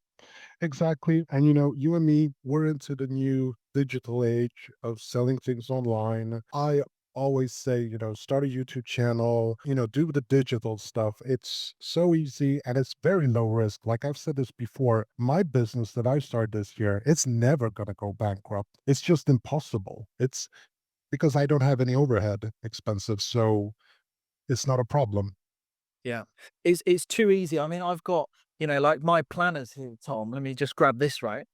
Exactly. And you and me, we're into the new digital age of selling things online. I always say, start a YouTube channel, do the digital stuff. It's so easy and it's very low risk. Like I've said this before, my business that I started this year, it's never going to go bankrupt. It's just impossible. It's because I don't have any overhead expenses. So it's not a problem. Yeah. It's too easy. I mean, I've got, like my planners here, Tom, let me just grab this right.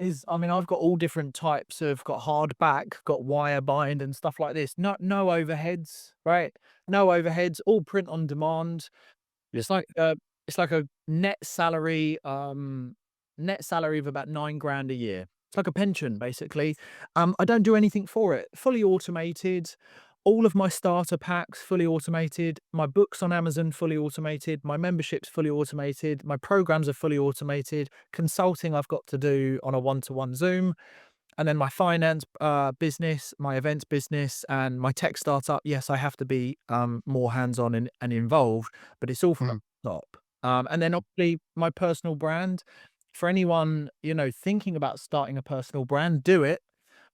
I've got all different types of got hard back, got wire bind and stuff like this. No overheads, right? No overheads, all print on demand. It's like it's like a net salary of about 9 grand a year. It's like a pension basically. I don't do anything for it. Fully automated, all of my starter packs fully automated, my books on Amazon fully automated, my memberships fully automated, my programs are fully automated, consulting I've got to do on a one-to-one Zoom, and then my finance business, my events business, and my tech startup. Yes, I have to be more hands-on and involved, but it's all from Mhm. the top. And then obviously my personal brand. For anyone, thinking about starting a personal brand, do it,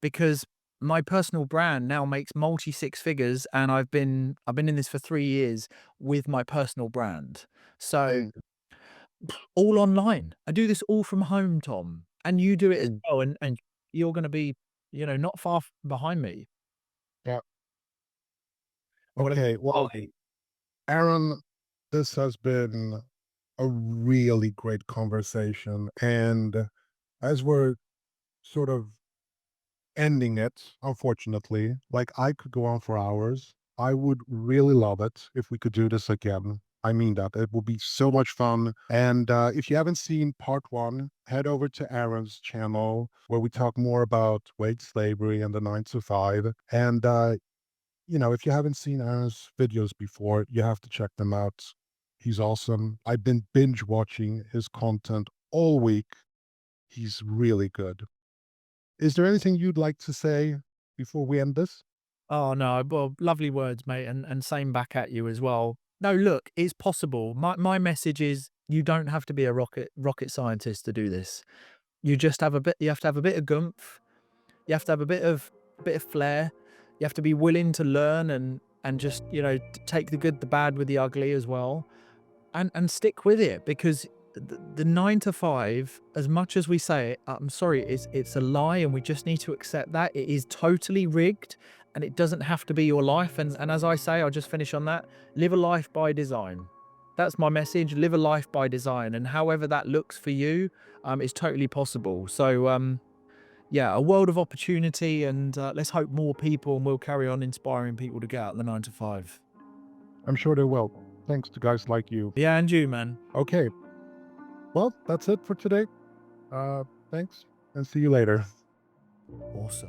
because my personal brand now makes multi six figures, and I've been in this for 3 years with my personal brand. So Mm, all online. I do this all from home, Tom, and you do it as mm, well, and you're gonna be, not far behind me. yeah. What a Okay. Well, quality. Aaron, this has been a really great conversation. And as we're sort of ending it, unfortunately, like I could go on for hours. I would really love it if we could do this again. I mean that. It would be so much fun. And if you haven't seen part one, head over to Aaron's channel where we talk more about wage slavery and the 9 to 5. And, if you haven't seen Aaron's videos before, you have to check them out. He's awesome. I've been binge watching his content all week. He's really good. Is there anything you'd like to say before we end this? Oh, no, well, lovely words, mate, and same back at you as well. No, look, it's possible. My message is you don't have to be a rocket scientist to do this. You have to have a bit of gumph, you have to have a bit of flair, you have to be willing to learn and just, take the good, the bad with the ugly as well. And stick with it, because the 9 to 5, as much as we say it, I'm sorry, it's a lie, and we just need to accept that it is totally rigged, and it doesn't have to be your life. And as I say, I'll just finish on that: live a life by design. That's my message: live a life by design, and however that looks for you, is totally possible. So yeah, a world of opportunity, and let's hope more people, and we'll carry on inspiring people to get out of the 9 to 5. I'm sure they will. Thanks to guys like you. Yeah, and you, man. Okay, well, that's it for today. Thanks and see you later. Awesome.